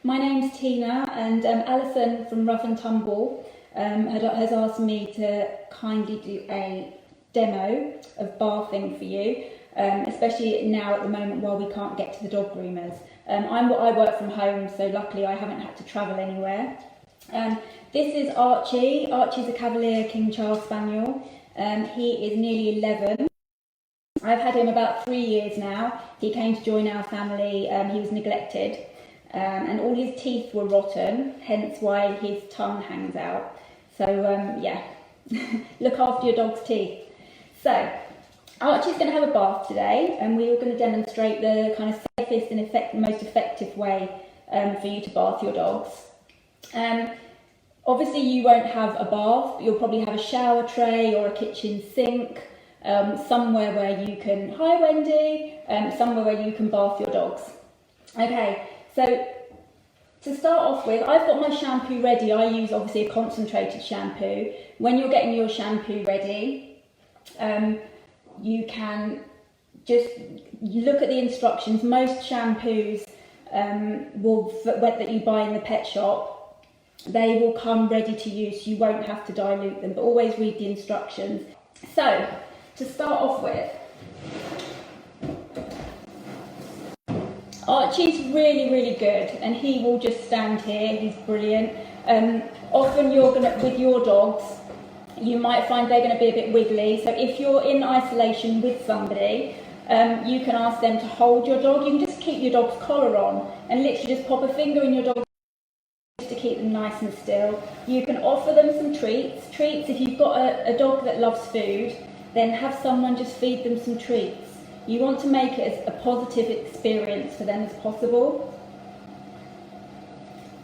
My name's Tina, and Alison from Ruff and Tumble has asked me to kindly do a demo of bathing for you, especially now at the moment while we can't get to the dog groomers. I work from home, so luckily I haven't had to travel anywhere. This is Archie. Archie's a Cavalier King Charles Spaniel. He is nearly 11. I've had him about 3 years now. He came to join our family. He was neglected, and all his teeth were rotten, hence why his tongue hangs out. So yeah, look after your dog's teeth. So Archie's going to have a bath today, and we're going to demonstrate the kind of safest and most effective way for you to bath your dogs. Obviously you won't have a bath, you'll probably have a shower tray or a kitchen sink, somewhere where you can, hi Wendy, somewhere where you can bath your dogs. Okay, so to start off with, I've got my shampoo ready. I use obviously a concentrated shampoo. When you're getting your shampoo ready, you can just look at the instructions. Most shampoos that you buy in the pet shop, they will come ready to use, so you won't have to dilute them, but always read the instructions. So, to start off with, Archie's really good, and he will just stand here. He's brilliant. Often with your dogs, you might find they're going to be a bit wiggly, so if you're in isolation with somebody, you can ask them to hold your dog. You can just keep your dog's collar on and literally just pop a finger in your dog's to keep them nice and still. You can offer them some treats. If you've got a dog that loves food, then have someone just feed them some treats. You want to make it as a positive experience for them as possible.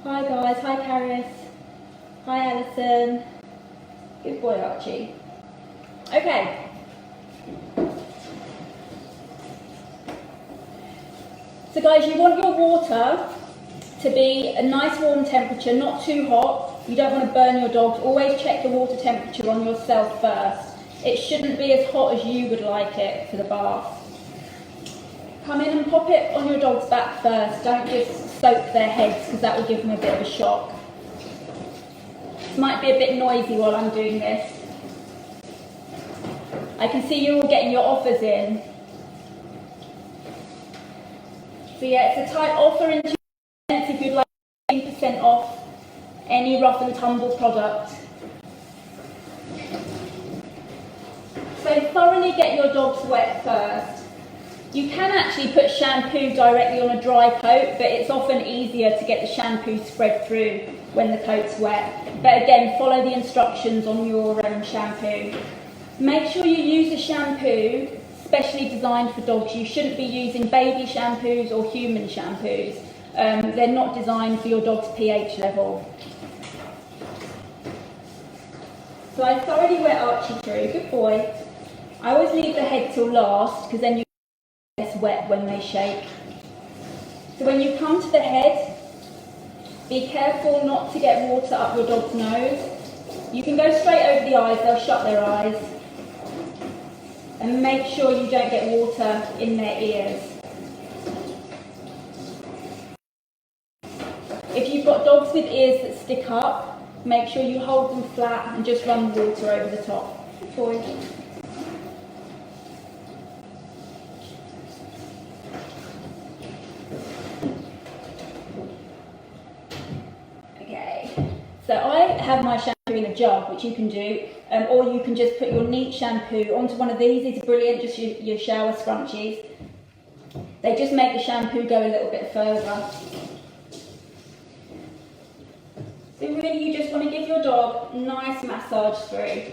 Hi guys, hi Caris, hi Alison. Good boy Archie. Okay. So guys, you want your water to be a nice warm temperature, not too hot. You don't want to burn your dogs. Always check the water temperature on yourself first. It shouldn't be as hot as you would like it for the bath. Come in and pop it on your dog's back first. Don't just soak their heads, because that will give them a bit of a shock. This might be a bit noisy while I'm doing this. I can see you're all getting your offers in. So yeah, it's a tight offer into if you'd like 15% off any Ruff and Tumble product. So thoroughly get your dogs wet first. You can actually put shampoo directly on a dry coat, but it's often easier to get the shampoo spread through when the coat's wet. But again, follow the instructions on your shampoo. Make sure you use a shampoo specially designed for dogs. You shouldn't be using baby shampoos or human shampoos. They're not designed for your dog's pH level. So I thoroughly wet Archie through, good boy. I always leave the head till last, because then you get less wet when they shake. So when you come to the head, be careful not to get water up your dog's nose. You can go straight over the eyes, they'll shut their eyes. And make sure you don't get water in their ears. If you've got dogs with ears that stick up, make sure you hold them flat and just run water over the top. Good boy. Okay, so I have my shampoo in a jug, which you can do, or you can just put your neat shampoo onto one of these. These are brilliant, just your shower scrunchies. They just make the shampoo go a little bit further. So really you just want to give your dog a nice massage through.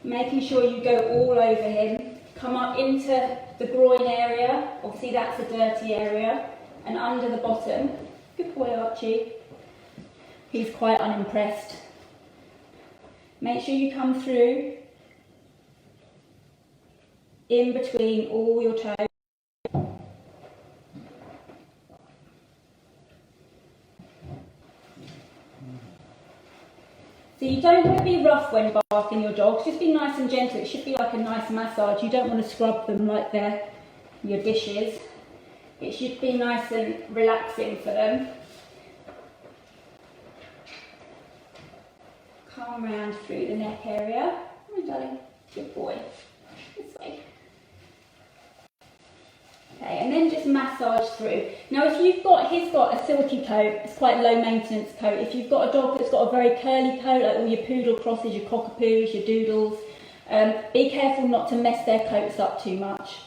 Making sure you go all over him. Come up into the groin area, obviously that's a dirty area, and under the bottom. Good boy Archie. He's quite unimpressed. Make sure you come through in between all your toes. So you don't want to be rough when bathing your dogs, just be nice and gentle. It should be like a nice massage. You don't want to scrub them like they're your dishes. it should be nice and relaxing for them. Come around through the neck area. Oh, darling, good boy. This way. Okay, and then just massage through. Now if he's got a silky coat, it's quite a low maintenance coat. If you've got a dog that's got a very curly coat, like all your poodle crosses, your cockapoos, your doodles, be careful not to mess their coats up too much.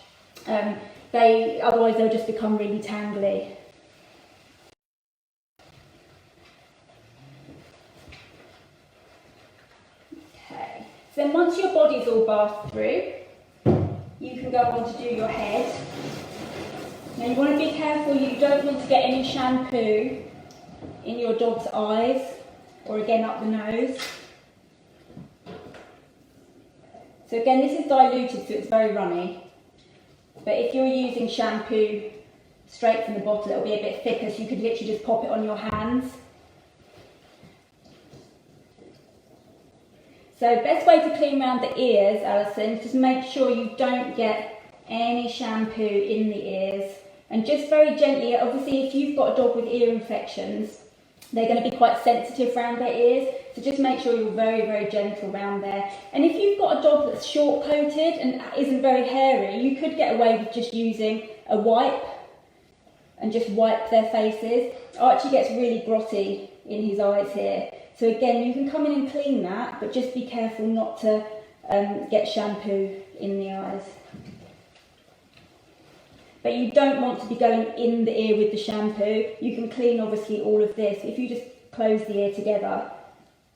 Otherwise they'll just become really tangly. Okay, so then once your body's all bathed through, you can go on to do your head. Now you want to be careful, you don't want to get any shampoo in your dog's eyes or again up the nose. So again, this is diluted, so it's very runny. But if you're using shampoo straight from the bottle, it'll be a bit thicker, so you could literally just pop it on your hands. So best way to clean around the ears, Alison, just make sure you don't get any shampoo in the ears. And just very gently, obviously if you've got a dog with ear infections, they're going to be quite sensitive around their ears. So just make sure you're very, very gentle around there. And if you've got a dog that's short coated and isn't very hairy, you could get away with just using a wipe and just wipe their faces. Archie gets really grotty in his eyes here. So again, you can come in and clean that, but just be careful not to get shampoo in the eyes. But you don't want to be going in the ear with the shampoo. You can clean obviously all of this. If you just close the ear together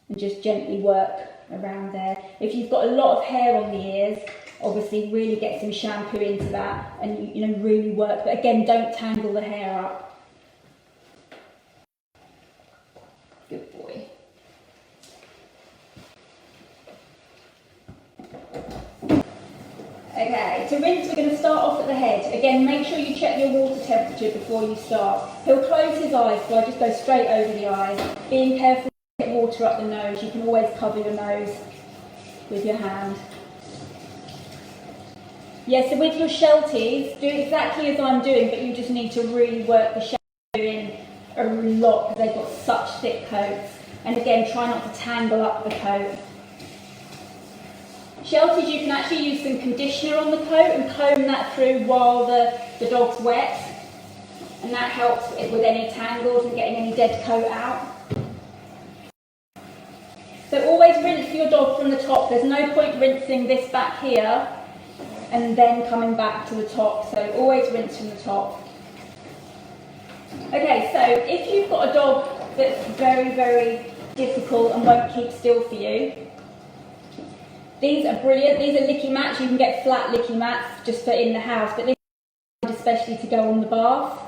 and just gently work around there. If you've got a lot of hair on the ears, obviously really get some shampoo into that and you know really work. But again, don't tangle the hair up. Good boy. Okay, to rinse, we're going to start off at the head. Again, make sure you check your water temperature before you start. He'll close his eyes, so I just go straight over the eyes. Being careful to get water up the nose. You can always cover your nose with your hand. Yeah, so with your Shelties, do exactly as I'm doing, but you just need to really work the shampoo in a lot because they've got such thick coats. And again, try not to tangle up the coat. Shelties, you can actually use some conditioner on the coat and comb that through while the dog's wet. And that helps with any tangles and getting any dead coat out. So always rinse your dog from the top. There's no point rinsing this back here and then coming back to the top. So always rinse from the top. Okay, so if you've got a dog that's very, very difficult and won't keep still for you, these are brilliant. These are licky mats. You can get flat licky mats just for in the house, but this is especially to go on the bath.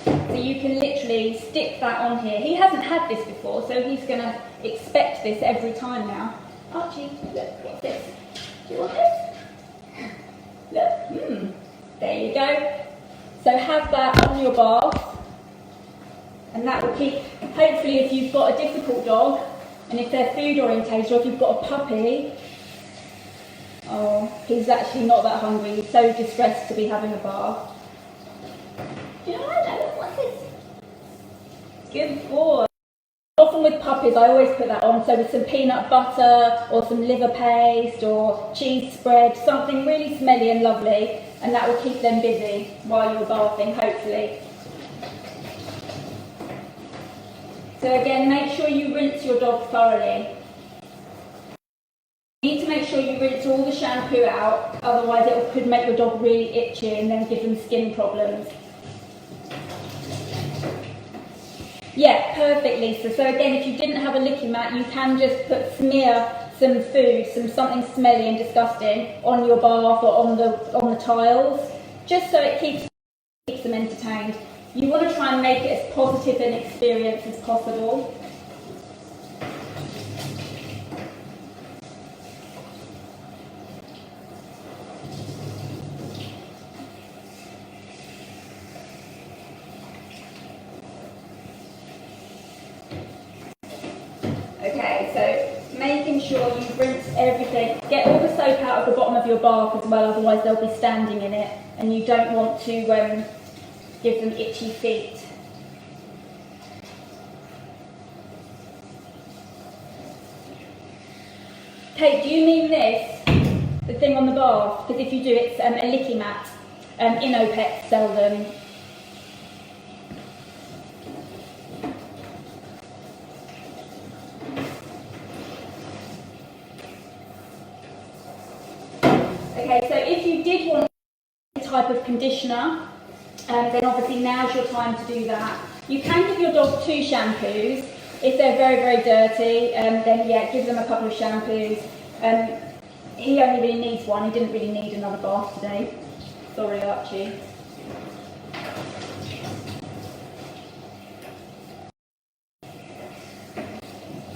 So you can literally stick that on here. He hasn't had this before, so he's going to expect this every time now. Archie, look, what's this? Do you want this? Look, there you go. So have that on your bath, and that will keep, hopefully if you've got a difficult dog, and if they're food orientated, or if you've got a puppy, oh, he's actually not that hungry, he's so distressed to be having a bath. Do you know what? What's this? Good boy. Often with puppies, I always put that on, so with some peanut butter, or some liver paste, or cheese spread, something really smelly and lovely, and that will keep them busy while you're bathing, hopefully. So again, make sure you rinse your dog thoroughly. You need to make sure you rinse all the shampoo out, otherwise it could make your dog really itchy and then give them skin problems. Yeah, perfect, Lisa. So again, if you didn't have a licky mat, you can just smear some food, something smelly and disgusting on your bath or on the tiles, just so it keeps them entertained. You want to try and make it as positive an experience as possible. Okay, so making sure you rinse everything. Get all the soap out of the bottom of your bath as well, otherwise they'll be standing in it, and you don't want to give them itchy feet. Kate, do you mean this? The thing on the bath? Because if you do, it's a licky mat. Inopet sell them. Okay, so if you did want a type of conditioner, then obviously now's your time to do that. You can give your dog 2 shampoos. If they're very, very dirty, then yeah, give them a couple of shampoos. He only really needs 1, he didn't really need another bath today. Sorry, Archie.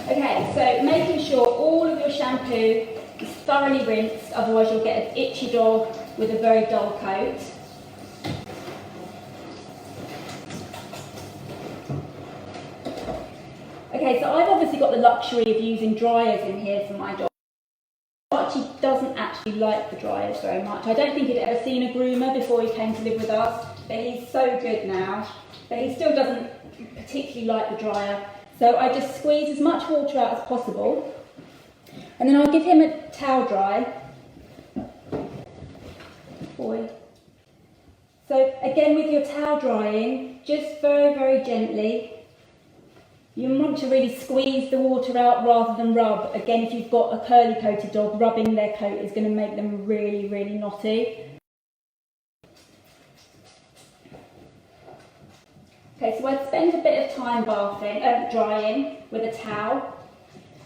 Okay, so making sure all of your shampoo is thoroughly rinsed, otherwise you'll get an itchy dog with a very dull coat. Okay, so I've obviously got the luxury of using dryers in here for my dog. Archie doesn't actually like the dryers very much. I don't think he'd ever seen a groomer before he came to live with us, but he's so good now. But he still doesn't particularly like the dryer. So I just squeeze as much water out as possible, and then I'll give him a towel dry. Boy. So again, with your towel drying, just very, very gently. You want to really squeeze the water out rather than rub. Again, if you've got a curly coated dog, rubbing their coat is going to make them really, really knotty. Okay, so I'd spend a bit of time drying with a towel.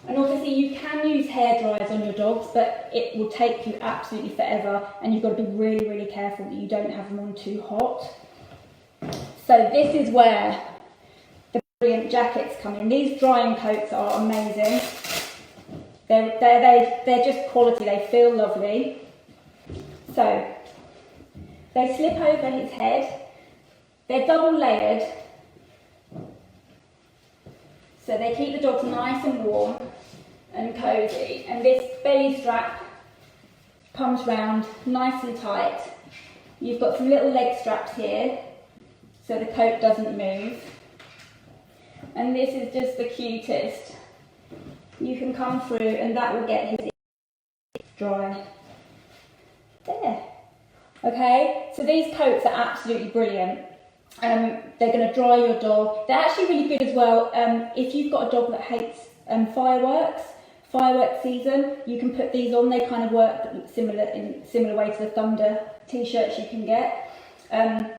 And obviously you can use hair dryers on your dogs, but it will take you absolutely forever, and you've got to be really, really careful that you don't have them on too hot. So this is where brilliant jackets come in. These drying coats are amazing. They're just quality, they feel lovely. So they slip over his head. They're double layered, so they keep the dogs nice and warm and cosy. And this belly strap comes round nice and tight. You've got some little leg straps here so the coat doesn't move. And this is just the cutest. You can come through and that will get his dry. There. Okay, so these coats are absolutely brilliant. They're going to dry your dog. They're actually really good as well. If you've got a dog that hates fireworks season, you can put these on. They kind of work similar way to the Thunder t-shirts you can get. They're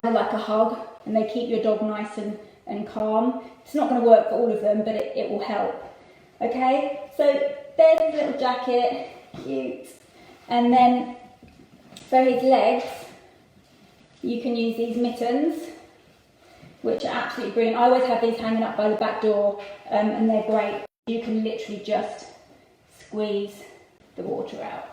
like a hug, and they keep your dog nice and calm. It's not going to work for all of them, but it will help. Okay, so there's his little jacket, cute. And then for his legs, you can use these mittens, which are absolutely brilliant. I always have these hanging up by the back door, and they're great. You can literally just squeeze the water out.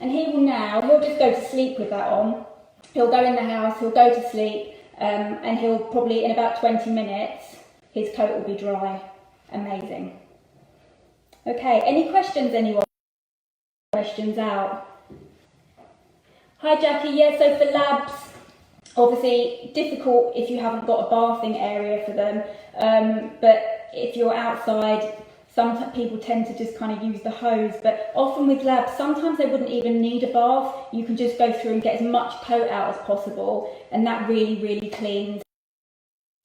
And he'll just go to sleep with that on. He'll go in the house, he'll go to sleep, and he'll probably, in about 20 minutes, his coat will be dry. Amazing. Okay, any questions, anyone? Questions out? Hi Jackie, yeah, so for labs, obviously difficult if you haven't got a bathing area for them, but if you're outside, some people tend to just kind of use the hose, but often with labs, sometimes they wouldn't even need a bath. You can just go through and get as much coat out as possible, and that really, really cleans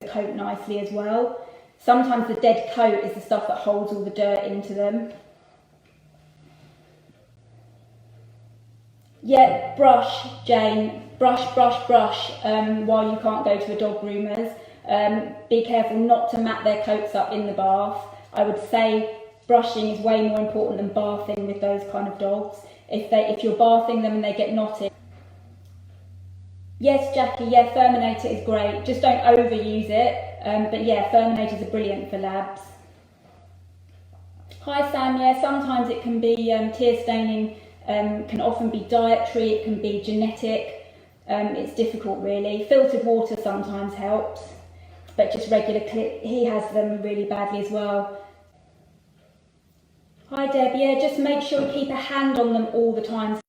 the coat nicely as well. Sometimes the dead coat is the stuff that holds all the dirt into them. Yeah, brush, Jane. Brush while you can't go to a dog groomer's. Be careful not to mat their coats up in the bath. I would say brushing is way more important than bathing with those kind of dogs. If you're bathing them and they get knotted. Yes, Jackie, yeah, Furminator is great. Just don't overuse it. But yeah, Furminators are brilliant for labs. Hi Sam, yeah, sometimes it can be tear staining, can often be dietary, it can be genetic. it's difficult really. Filtered water sometimes helps, but just regular he has them really badly as well. Hi Deb, yeah, just make sure you keep a hand on them all the time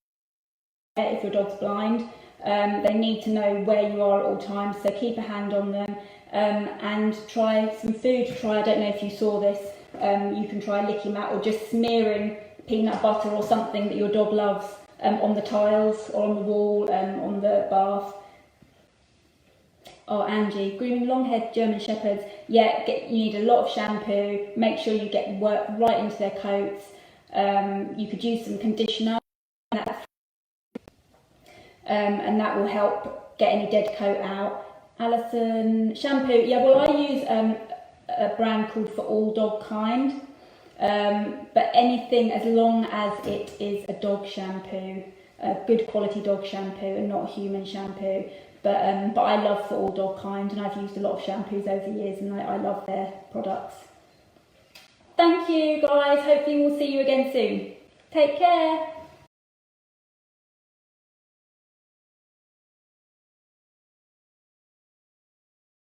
if your dog's blind. They need to know where you are at all times, so keep a hand on them, and try some food. I don't know if you saw this, you can try licking mat or just smearing peanut butter or something that your dog loves on the tiles or on the wall, on the bath. Oh, Angie, grooming long-haired German Shepherds, yeah, you need a lot of shampoo, make sure you get work right into their coats. You could use some conditioner, and that will help get any dead coat out. Alison, shampoo, yeah, well I use a brand called For All Dog Kind, but anything as long as it is a dog shampoo, a good quality dog shampoo and not human shampoo. But I love For All Dog Kind, and I've used a lot of shampoos over the years, and I love their products. Thank you guys, hopefully we'll see you again soon. Take care.